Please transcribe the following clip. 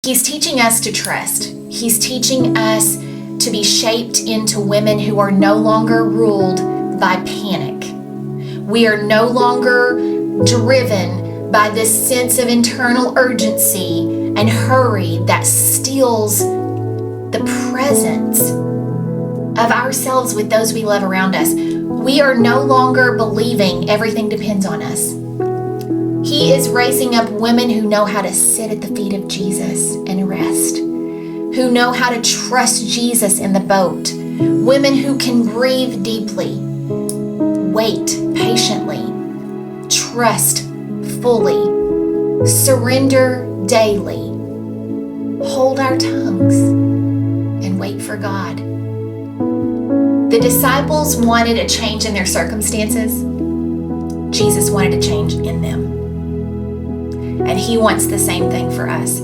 He's teaching us to trust. He's teaching us to be shaped into women who are no longer ruled by panic. We are no longer driven by this sense of internal urgency and hurry that steals the presence of ourselves with those we love around us. We are no longer believing everything depends on us. He is raising up women who know how to sit at the feet of Jesus and rest, who know how to trust Jesus in the boat, women who can grieve deeply, wait patiently, trust fully, surrender daily, hold our tongues, and wait for God. The disciples wanted a change in their circumstances. Jesus wanted a change in them. And He wants the same thing for us.